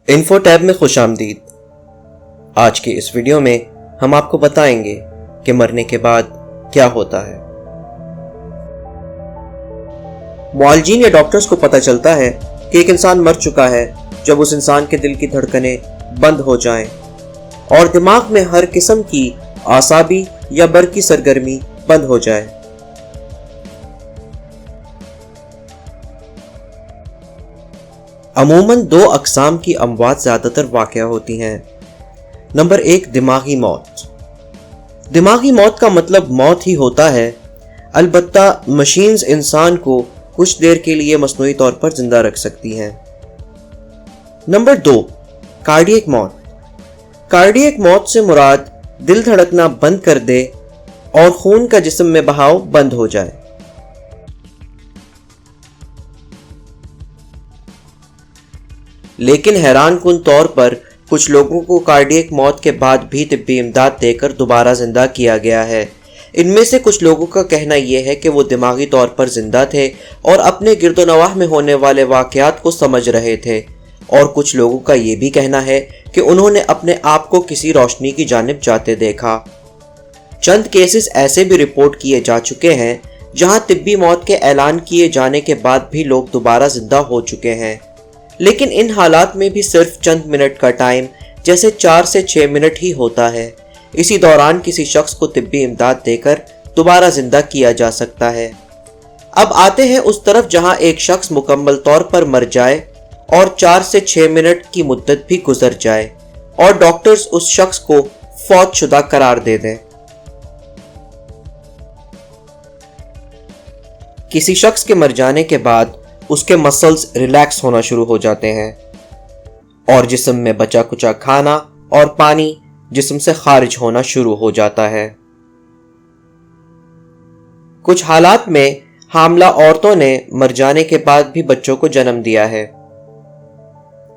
Info tab میں خوش آمدید۔ آج کی اس ویڈیو میں ہم آپ کو بتائیں گے کہ مرنے کے بعد کیا ہوتا ہے۔ معالجین یا ڈاکٹرز کو پتہ چلتا ہے کہ ایک انسان مر چکا ہے جب اس انسان کے دل کی دھڑکنیں بند ہو جائیں اور دماغ میں ہر قسم کی اعصابی یا برقی سرگرمی بند ہو جائے۔ عموماً دو اقسام کی اموات زیادہ تر واقع ہوتی ہیں۔ نمبر 1، دماغی موت۔ دماغی موت کا مطلب موت ہی ہوتا ہے، البتہ مشینز انسان کو کچھ دیر کے لیے مصنوعی طور پر زندہ رکھ سکتی ہیں۔ نمبر 2، کارڈیک موت۔ کارڈیک موت سے مراد دل دھڑکنا بند کر دے اور خون کا جسم میں بہاؤ بند ہو جائے۔ لیکن حیران کن طور پر کچھ لوگوں کو کارڈیک موت کے بعد بھی طبی امداد دے کر دوبارہ زندہ کیا گیا ہے۔ ان میں سے کچھ لوگوں کا کہنا یہ ہے کہ وہ دماغی طور پر زندہ تھے اور اپنے گرد و نواح میں ہونے والے واقعات کو سمجھ رہے تھے، اور کچھ لوگوں کا یہ بھی کہنا ہے کہ انہوں نے اپنے آپ کو کسی روشنی کی جانب جاتے دیکھا۔ چند کیسز ایسے بھی رپورٹ کیے جا چکے ہیں جہاں طبی موت کے اعلان کیے جانے کے بعد بھی لوگ دوبارہ زندہ ہو چکے ہیں، لیکن ان حالات میں بھی صرف چند منٹ کا ٹائم، جیسے 4 سے 6 منٹ ہی ہوتا ہے۔ اسی دوران کسی شخص کو طبی امداد دے کر دوبارہ زندہ کیا جا سکتا ہے۔ اب آتے ہیں اس طرف جہاں ایک شخص مکمل طور پر مر جائے اور 4 سے 6 منٹ کی مدت بھی گزر جائے اور ڈاکٹرز اس شخص کو فوت شدہ قرار دے دیں۔ کسی شخص کے مر جانے کے بعد اس کے مسلز ریلیکس ہونا شروع ہو جاتے ہیں اور جسم میں بچا کچا کھانا اور پانی جسم سے خارج ہونا شروع ہو جاتا ہے۔ کچھ حالات میں حاملہ عورتوں نے مر جانے کے بعد بھی بچوں کو جنم دیا ہے۔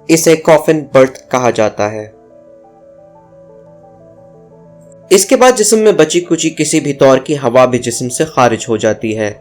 اسے کافن برتھ کہا جاتا ہے۔ اس کے بعد جسم میں بچی کچی کسی بھی طور کی ہوا بھی جسم سے خارج ہو جاتی ہے۔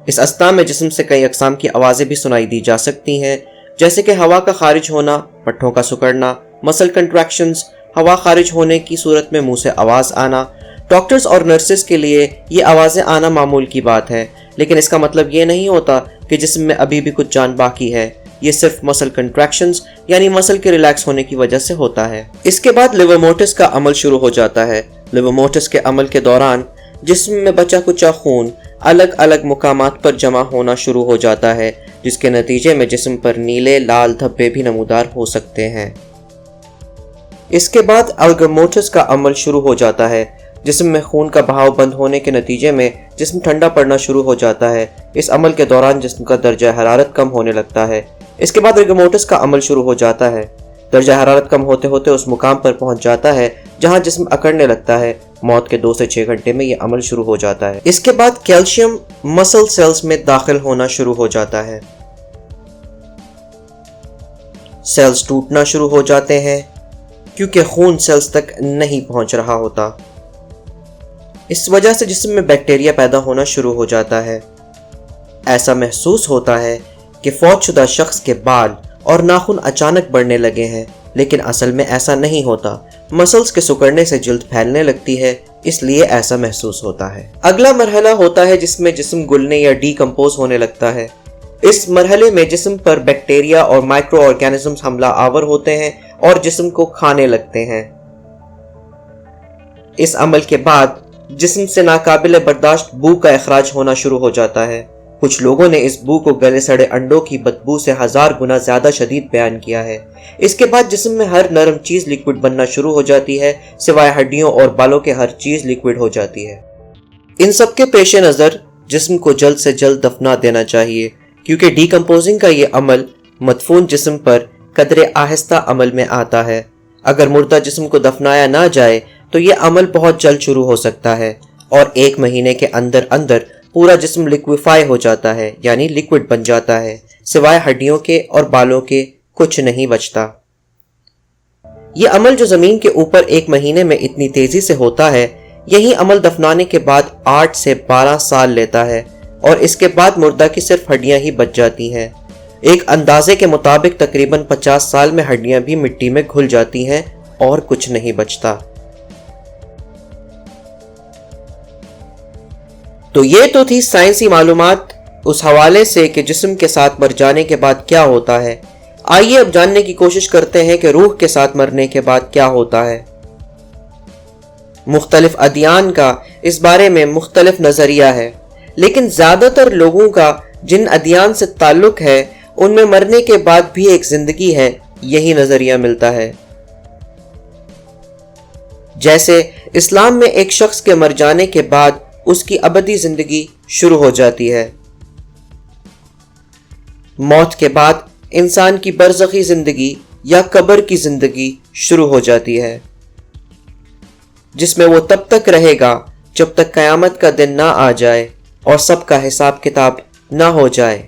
اس اثناء میں جسم سے کئی اقسام کی آوازیں بھی سنائی دی جا سکتی ہیں، جیسے کہ ہوا کا خارج ہونا، پٹھوں کا سکڑنا، مسل کنٹریکشنز، ہوا خارج ہونے کی صورت میں منہ سے آواز آنا۔ ڈاکٹرز اور نرسز کے لیے یہ آوازیں آنا معمول کی بات ہے، لیکن اس کا مطلب یہ نہیں ہوتا کہ جسم میں ابھی بھی کچھ جان باقی ہے۔ یہ صرف مسل کنٹریکشنز یعنی مسل کے ریلیکس ہونے کی وجہ سے ہوتا ہے۔ اس کے بعد لیور موٹس کا عمل شروع ہو جاتا ہے۔ لیور موٹس کے عمل کے دوران جسم میں بچا کچا خون الگ الگ مقامات پر جمع ہونا شروع ہو جاتا ہے، جس کے نتیجے میں جسم پر نیلے لال دھبے بھی نمودار ہو سکتے ہیں۔ اس کے بعد الگر موٹس کا عمل شروع ہو جاتا ہے۔ جسم میں خون کا بہاؤ بند ہونے کے نتیجے میں جسم ٹھنڈا پڑنا شروع ہو جاتا ہے۔ اس عمل کے دوران جسم کا درجہ حرارت کم ہونے لگتا ہے۔ اس کے بعد ریگر موٹس کا عمل شروع ہو جاتا ہے۔ درجہ حرارت کم ہوتے ہوتے اس مقام پر پہنچ جاتا ہے جہاں جسم اکڑنے لگتا ہے۔ موت کے 2 سے 6 گھنٹے میں یہ عمل شروع ہو جاتا ہے۔ اس کے بعد کیلشیم مسل سیلز میں داخل ہونا شروع ہو جاتا ہے۔ سیلز ٹوٹنا شروع ہو جاتے ہیں کیونکہ خون سیلز تک نہیں پہنچ رہا ہوتا۔ اس وجہ سے جسم میں بیکٹیریا پیدا ہونا شروع ہو جاتا ہے۔ ایسا محسوس ہوتا ہے کہ فوت شدہ شخص کے بال اور ناخن اچانک بڑھنے لگے ہیں، لیکن اصل میں ایسا نہیں ہوتا۔ مسلز کے سکڑنے سے جلد پھیلنے لگتی ہے، اس لیے ایسا محسوس ہوتا ہے۔ اگلا مرحلہ ہوتا ہے جس میں جسم گلنے یا ڈی کمپوز ہونے لگتا ہے۔ اس مرحلے میں جسم پر بیکٹیریا اور مائکرو آرگینزمز حملہ آور ہوتے ہیں اور جسم کو کھانے لگتے ہیں۔ اس عمل کے بعد جسم سے ناقابل برداشت بو کا اخراج ہونا شروع ہو جاتا ہے۔ کچھ لوگوں نے اس بو کو گلے سڑے انڈوں کی بدبو سے 1000 گنا زیادہ شدید بیان کیا ہے۔ اس کے بعد جسم میں ہر نرم چیز لیکوڈ بننا شروع ہو جاتی ہے، سوائے ہڈیوں اور بالوں کے ہر چیز لیکوڈ ہو جاتی ہے۔ ان سب کے پیش نظر جسم کو جلد سے جلد دفنا دینا چاہیے، کیونکہ ڈی کمپوزنگ کا یہ عمل مدفون جسم پر قدرے آہستہ عمل میں آتا ہے۔ اگر مردہ جسم کو دفنایا نہ جائے تو یہ عمل بہت جلد شروع ہو سکتا ہے اور 1 مہینے کے اندر اندر پورا جسم لیکویفائی ہو جاتا ہے، یعنی لیکوڈ بن جاتا ہے، سوائے ہڈیوں کے اور بالوں کے کچھ نہیں بچتا۔ یہ عمل جو زمین کے اوپر 1 مہینے میں اتنی تیزی سے ہوتا ہے، یہی عمل دفنانے کے بعد 8 سے 12 سال لیتا ہے، اور اس کے بعد مردہ کی صرف ہڈیاں ہی بچ جاتی ہیں۔ ایک اندازے کے مطابق تقریباً 50 سال میں ہڈیاں بھی مٹی میں گھل جاتی ہیں اور کچھ نہیں بچتا۔ تو یہ تو تھی سائنسی معلومات اس حوالے سے کہ جسم کے ساتھ مر جانے کے بعد کیا ہوتا ہے۔ آئیے اب جاننے کی کوشش کرتے ہیں کہ روح کے ساتھ مرنے کے بعد کیا ہوتا ہے۔ مختلف ادیان کا اس بارے میں مختلف نظریہ ہے، لیکن زیادہ تر لوگوں کا جن ادیان سے تعلق ہے ان میں مرنے کے بعد بھی ایک زندگی ہے، یہی نظریہ ملتا ہے۔ جیسے اسلام میں ایک شخص کے مر جانے کے بعد اس کی ابدی زندگی شروع ہو جاتی ہے۔ موت کے بعد انسان کی برزخی زندگی یا قبر کی زندگی شروع ہو جاتی ہے، جس میں وہ تب تک رہے گا جب تک قیامت کا دن نہ آ جائے اور سب کا حساب کتاب نہ ہو جائے،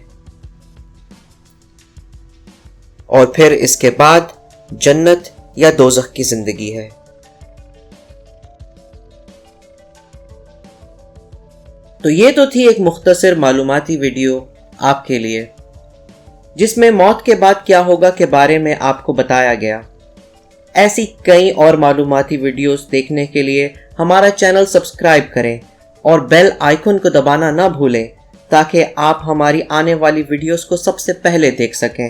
اور پھر اس کے بعد جنت یا دوزخ کی زندگی ہے۔ تو یہ تو تھی ایک مختصر معلوماتی ویڈیو آپ کے لیے، جس میں موت کے بعد کیا ہوگا کے بارے میں آپ کو بتایا گیا۔ ایسی کئی اور معلوماتی ویڈیوز دیکھنے کے لیے ہمارا چینل سبسکرائب کریں اور بیل آئیکن کو دبانا نہ بھولیں، تاکہ آپ ہماری آنے والی ویڈیوز کو سب سے پہلے دیکھ سکیں۔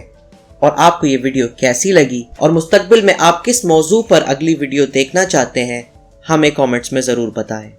اور آپ کو یہ ویڈیو کیسی لگی اور مستقبل میں آپ کس موضوع پر اگلی ویڈیو دیکھنا چاہتے ہیں، ہمیں کامنٹس میں ضرور بتائیں۔